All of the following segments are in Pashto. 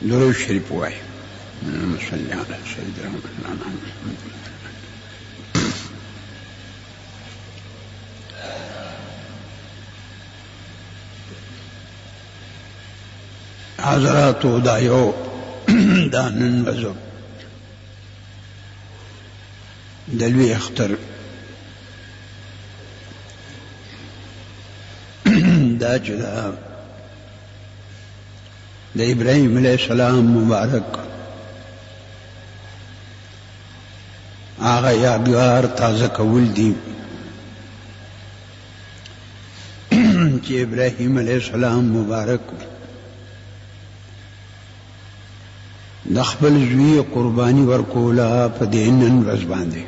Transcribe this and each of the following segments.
درود شریف وایي. اللهم صل علی سیدنا محمد. حضراتو دا یو دا نن ورځ د لوی اختر دا چې د ابراهیم علیه السلام مبارک هغه یادګار تازه کول دي چې ابراهیم علیه السلام مبارک د خپل زوی قرباني ورکوله په دې نن ورځ باندې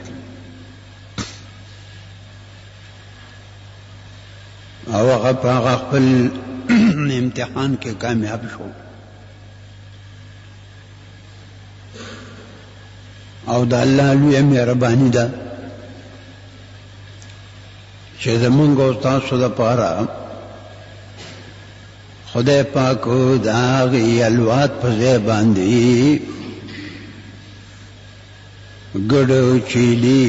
او هغه په هغه خپل امتحان کې کامیاب شو او د الله لویه مهرباني ده چې زمونږ او تاسو دپاره خدای پاک د هغې الوات په ځای باندې ګډ چیلي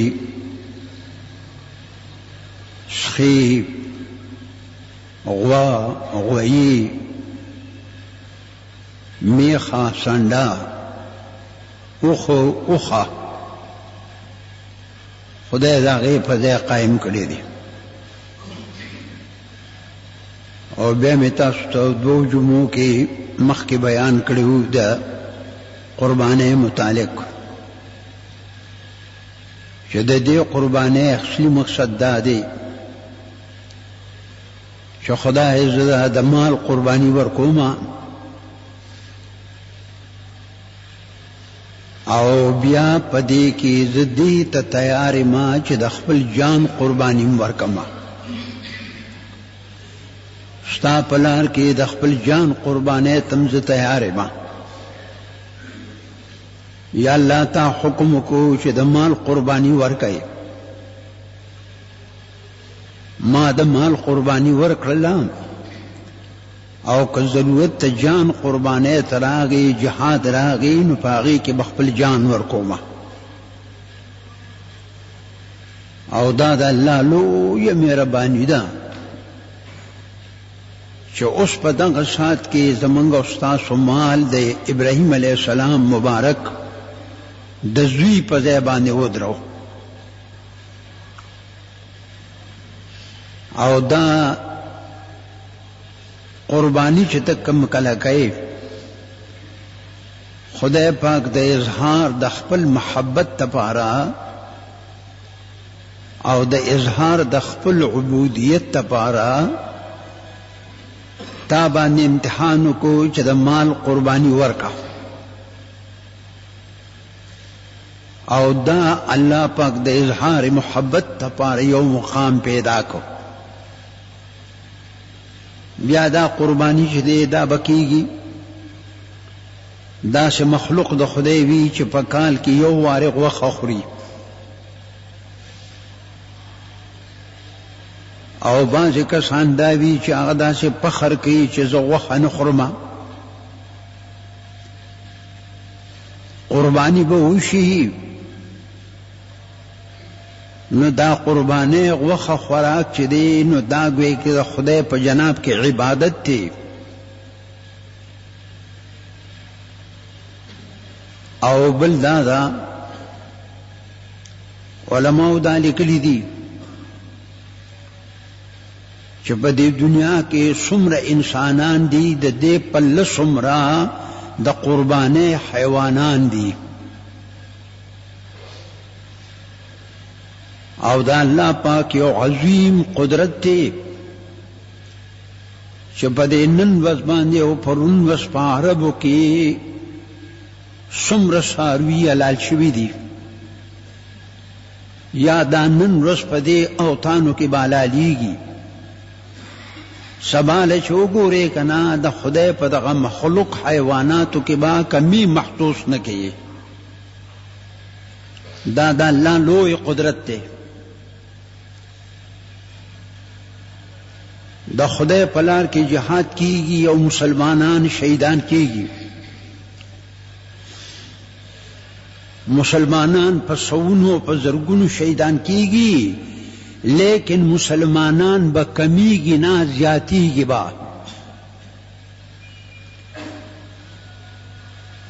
سخي غوا غویی میخه سنډه اوخه خدای د هغې په ځای قایم کړی دی او بیا مې تاسو ته دوو جمعو کې مخکې بیان کړی و د قربانۍ متعلق چې د دې قربانۍ اصلي مقصد دا دی چې خدای زه د مال قرباني ورکوم او بیا په دې کې زه دې ته تیار یم چې د خپل جان قرباني ورکوم ستا په لار کې د خپل جان قربانۍ ته زه تیار یم یا الله تا حکم وکړو چې د مال قرباني ورکړې ما د مال قرباني ورکړله او که ضرورت ته جان قربانۍ ته راغی جهاد راغی نو په هغې کې به خپل جان ورکومه او دا د الله لویه مهرباني ده چې اوس په دغه ساعت کې زمونږ او ستاسو مال د ابراهیم علیه السلام مبارک د زوی په ځای باندې ودرو او دا قربانی چې ته کم کله کوي خدای پاک د اظهار د خپل محبت لپاره او د اظهار د خپل عبودیت لپاره تا باندې امتحان وکړو چې د مال قربانی ورکا او دا الله پاک د اظهار محبت لپاره یو مقام پیدا کو بیا دا قربانی چې دی دا بکیږي دا چې مخلوق د خدای وی چې په کال کې یو وارې غوښه خوري او بعضې کسان دا وی چې هغه داسې فخر کوي چې زه غوښه نه خورم قربانی به وشي نو دا قربانه غوخه خوراک چې دی نو دا ګوي کې د خدای په جناب کې عبادت دی او بل دا علماء دا لیکلي دي چې په دې دنیا کې څومره انسانان دي د دې پله څومره د قربانه حیوانان دي او دا الله پاک یو عظیم قدرت دی چې په دې نن ورځ باندې او پرون ورځ په عربو کې څومره څاروي حلال شوي دي یا دا نن ورځ په دې اوطانو کې به حلالیږي سبا له چې وګورې که نه د خدای په دغه مخلوق حیواناتو کې به کمی محسوس نه کوي دا د الله لوی قدرت دی د خدای په لار کې جهاد کیږي او مسلمانان شهیدان کیږي مسلمانان په سونو په زرګونو شهیدان کیږي لیکن مسلمانان به کمیږي نه زیاتیږي با.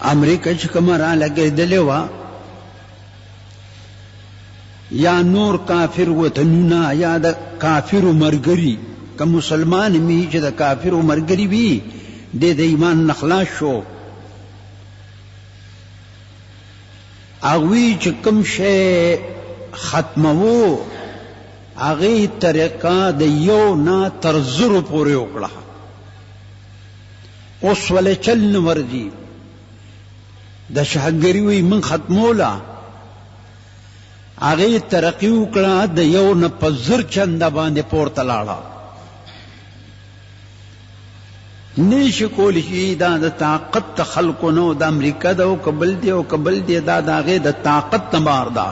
امریکا چې کومه را لګېدلې وه یا نور کافر وطنونه یا د کافرو مرګري که مسلمان می چې د کافرو مرګري وي د ایمان نه خلاص شو. هغوی چې کوم شی ختموو هغې طریقه د یو نه تر زرو پورې وکړه. اوس ولې چل نه ورځي د شهګري وی من ختموله هغې ترقي وکړه د یو نه په زر چنده باندې پورته لاړه. نشي کولی شي دا د طاقت د خلکو نه د امریکا ده او که بل دی او که بل دی دا د هغې د طاقت نه بار ده.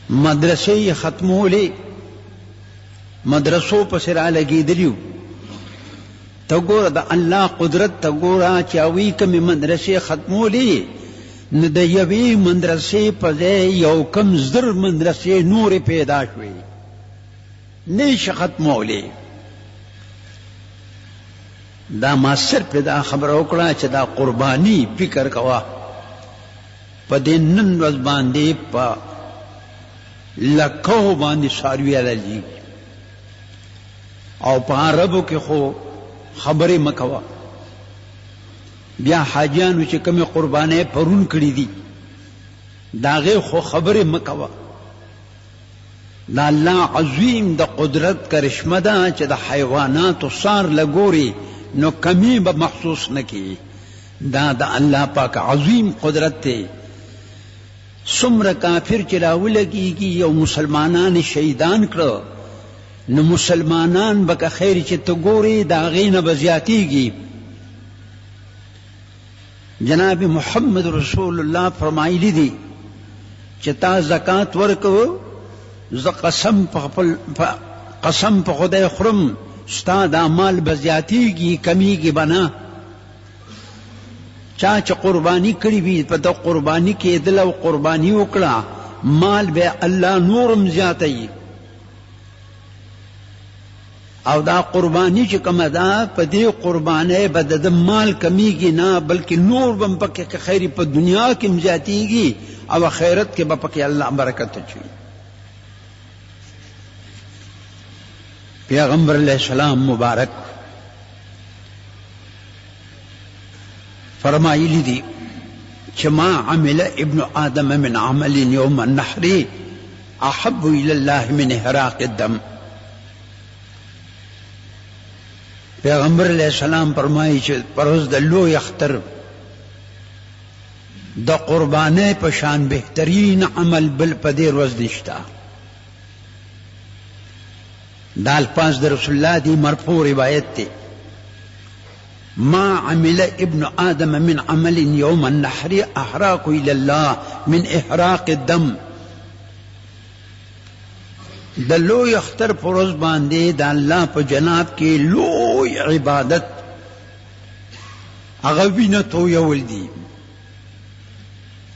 مدرسې یې ختمولې مدرسو پسې را لګېدلي ته ګوره د الله قدرت ته ګوره چې هغوی کومې مدرسې ختمولې نو د یوې مدرسې په ځای یو کم زر مدرسې نورې پیدا شوې نشي ختمولی. دا ما صرف دا خبره وکړه چې دا قرباني فکر کوه په دې نن ورځ باندې په لکو باندې څاروي راځي او په عربو کې خو خبرې مه کوه. بیا حاجیانو چې کومې قربانۍ پرون کړي دي د هغې خو خبرې مه کوه. دا الله عظیم د قدرت کرشمه ده چې د حیواناتو سار لګوري نو کمی به محسوس نه کړي. دا د الله پاک عظیم قدرت دی. څومره کافر چې راولګېږي یو مسلمانان شهیدان کړه نو مسلمانان به که خیر چې ته ګورې د هغې نه به زیاتېږي. جناب محمد رسول الله فرمایلی دي چې تا زکات ورکو زه قسم په خدای خورم ستا دا مال به زیاتېږي کمیږي به نه. چا چې قرباني کړي وي په د قرباني کېدل او قرباني وکړه مال به الله نورم زیاتوي. او دا قربانی چې کومه ده په دې قربانۍ به د مال کمیږي نه بلکې نور به هم پکې که خیري په دنیا کې هم زیاتېږي او آخرت کې به پکې الله برکت اچوي. پیغمبر علیہ السلام مبارک فرمایلی دي چې ما عمل ابن آدم من عمل یوم النحر احب الى الله من احراق الدم. پیغمبر علیہ السلام فرمایي چې پروز د لوی اختر د قربانۍ په شان بهترین عمل بل په دې ورځ نشته. دا الفاظ د رسول الله دی مرفوع روایت دی. ما عمل ابن آدم من عمل یوم النحر احراق الى الله من احراق الدم. د لوی اختر پر ورځ باندې د الله په جناب کې لوی عبادت هغه وینه تویول دي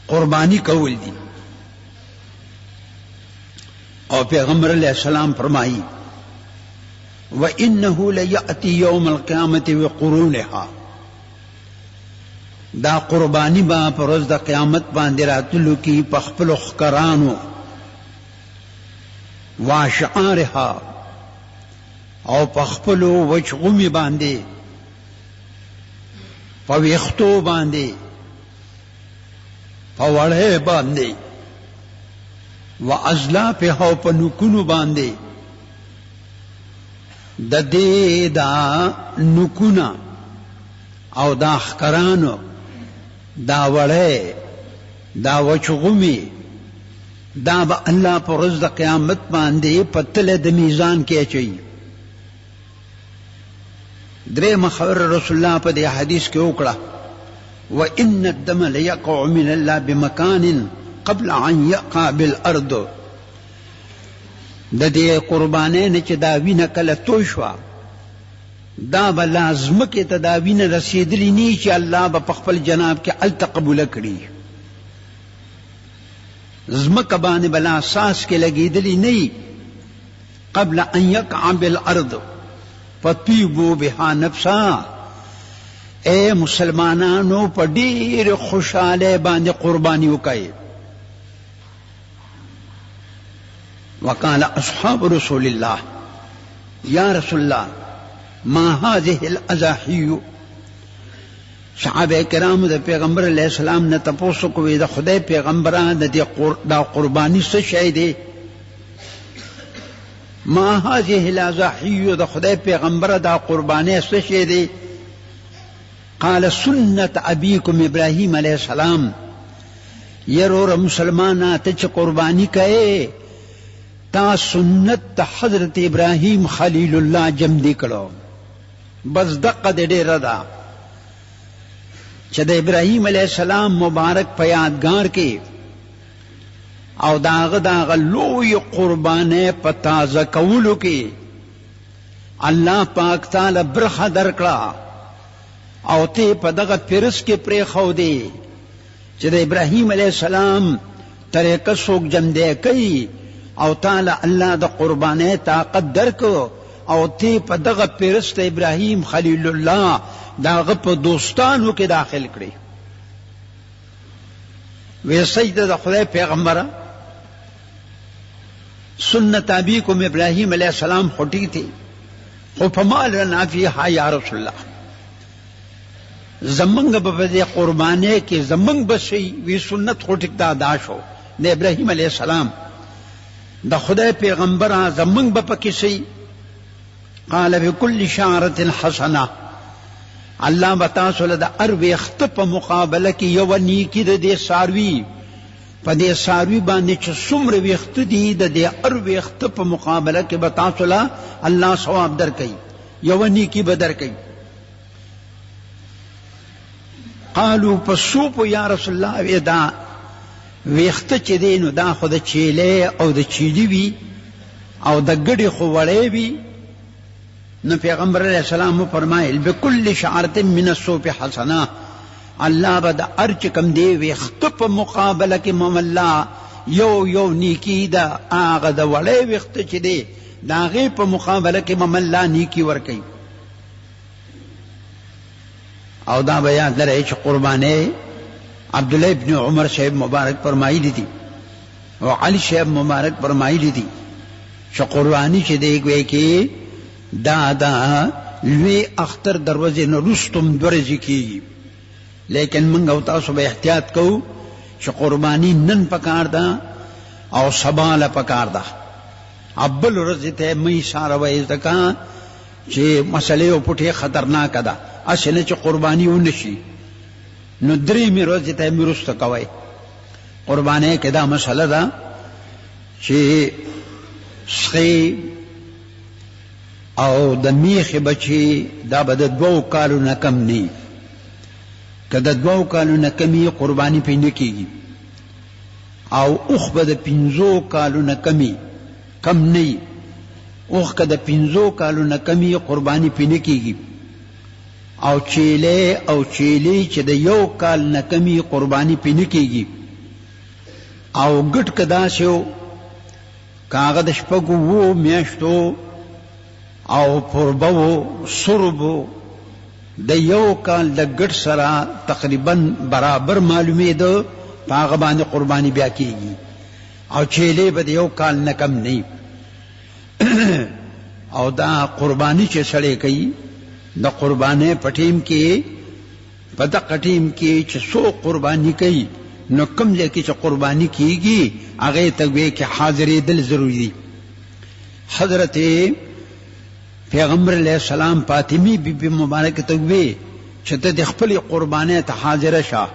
قربانی کول دي. او پیغمبر علیہ السلام فرمایي وَإِنَّهُ لَيَأْتِي يَوْمَ الْقِيَامَةِ وَقُرُونِهَا. دا قربانی با پر ورځ د قیامت باندې راتلو کې په خپلو ښکرانو واشعارها او په خپلو وچغمې باندې په ویښتو باندې په وړۍ باندې وازلافها او په نوکونو باندې د دې دا نوکونه او دا ښکرانو دا وړۍ دا وچغمې دا به الله په ورځ د قیامت باندې په تله د میزان کې اچوي. درېیمه خبره رسول الله په دې حدیث کې وکړه وَإِنَّ الدَّمَ لَيَقَعُ مِنَ اللَّهِ بِمَكَانٍ قبل ان يقع بالارض. د دې قربانۍ نه چې دا وینه کله توی شوه دا به لازمه کې تداوی نه رسیدلی نه چې الله به په خپل جناب کې التقبل کړي زمکه باندې بلا اساس کې لګیدلی نه قبل ان يقع بالارض فطيبوا بها نفسا اے مسلمانانو په ډېر خوشاله باندې قرباني وکړي وقال اصحاب رسول الله یا رسول الله ما هذه الاضاحي صحابه کرام د پیغمبر علیہ السلام نه تاسو کوی د خدای پیغمبران د قربانی څه شی دی ما هذه الاضاحي د خدای پیغمبر د قربانی څه شی دی قال سنة ابيكم ابراهيم علیہ السلام يرور مسلمانات چې قربانی کئ تا سنت حضرت ابراهيم خلیل الله جم دی کړو بس دقه ډیره ده چې د ابراهيم عليه السلام مبارک په یادګار کې او داغه لوی قربانه په تازه کولو کې الله پاک تعالی برخه درکړه او ته په دغه پرس کې پرې خو دی چې د ابراهيم عليه السلام طریقه څوک جم دی کوي او تعالی الله د قربانه طاقت درکو او تی په دغه پیرست ابراهیم خلیل الله داغه په دوستانو کې داخل کړي وې سجده د خدای پیغمبر سنت ابيكم ابراهيم عليه السلام خټی تھی خو فمال لنا فيها یا رسول الله زمنګ په دې قربانه کې زمنګ بشي وی سنت خټی دا ادا شو د ابراهيم عليه السلام د خدای پیغمبر زمنګ په پکې شي قال بكل شعرة حسنه الله بتا سول د اروي خط په مقابله کې یو نیکی د دې ساروي په دې ساروي باندې چې څومره وخت دی د دې اروي خط په مقابله کې بتا سول الله ثواب درکې یو نیکی به درکې قالوا فسوق یا رسول الله ادا وخت چې دینو دا خو د چيله او د چيلي وی او د ګډي خو وړې وی نو پیغمبر علیہ السلام فرمایل بكل شعرة من الصوف حسنه الله بد ارچ کم دی وخت په مقابله کې مملا یو نیکی دا هغه د وړې وخت چې دی داغه په مقابله کې مملا نیکی ور کوي او دا بیا درې چې قربانه عبد الله ابن عمر صاحب مبارک فرمایلی دي او علي صاحب مبارک فرمایلی دي چې قرباني چې دی کوي کې دا لوی اختر دروازه نه رستم درځي کی لیکن موږ او تاسو به احتیاط کوو چې قرباني نن پکار ده او سبا له پکار ده ابل ورځ ته مې اشاره وایي ځکه چې مسلې او پټه خطرناک ده اسنه چې قرباني ونشي نو درې مې ورځ ته مې رست کوي قرباني کې دا مسله ده چې سخی او د میخ بچی دا به د 2 کالو نه کم نه کله 2 کالو نه کمی قربانی پینې کیږي او اوخ به د 15 کالو نه کم نه اوخ کده 15 کالو نه کمی قربانی پینې کیږي او چیلې چې د 1 کال نه کمی قربانی پینې کیږي او ګټ کدا شو کاغذ شپږو وو میاشتو او پربو سربو د 1 کال د ګډ سره تقریبا برابر معلومه ده هغه باندې قرباني بیا کیږي او چيله به د 1 کال نه کم نه او دا قرباني چې سړی کوي د قربانه پټیم کې پد قټیم کې چې سو قرباني کوي نو کم ځکه چې قرباني کیږي هغه ته وی کې حاضرې دل ضروری دي حضرت پیغمبر علیہ السلام فاطمی بی بی مبارک ته وی چې ته د خپل قربانه ته حاضر شه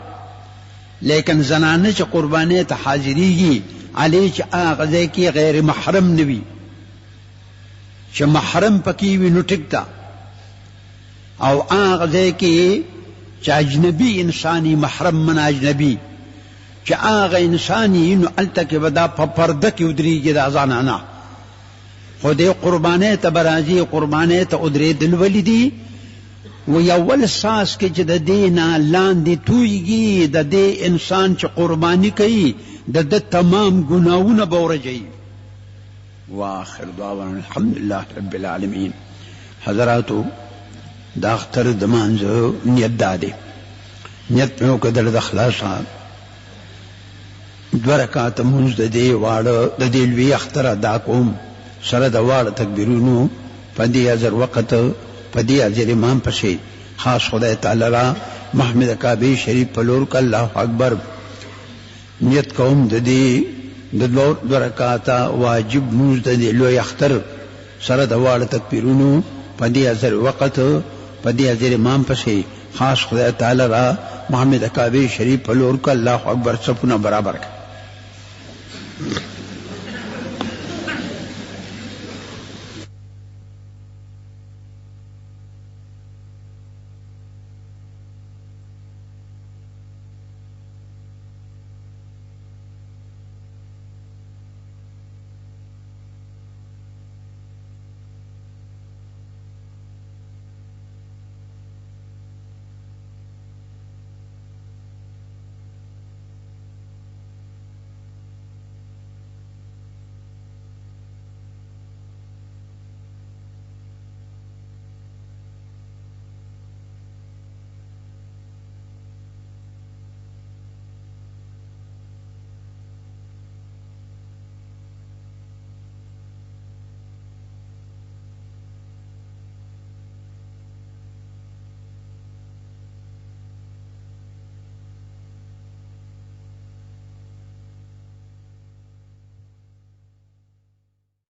لیکن زنانه چې قربانه ته حاضریږي علی چې هغه کې غیر محرم نوي چې محرم پکې وي نو ټیک تا او هغه کې چې اجنبي انساني محرم من اجنبي چې هغه انساني نو الته کې ودا په پرده کې ودرېږي د ازانانه خدای قربانه ته برازي قربانه ته ادرې دل ولیدي و یول ساس کې چې د دینه لاندې تویږي د دې انسان چې قرباني کوي د تمام ګناهونه بورجي. واخر دعوانا الحمد لله رب العالمین. حضراتو دا اختر د مانځه نیت داده نیت مې وکړل د خلاصه 2 رکعات مونږ د دې واړه د دې لوی اختر ادا کوم سره د واړه تکبیرونو په دې حاضر وخت په دې حاضر امام پسې خاص خدای تعالی را محمد کعبه شریف په لور ک الله اکبر نیت کوم د دې د 2 رکعات واجب مونږ د دې لوی اختر سره د واړه تکبیرونو په دې حاضر وخت په دې حاضر امام پسې خاص خدای تعالی را محمد کعبه شریف په لور ک الله اکبر صفونه برابر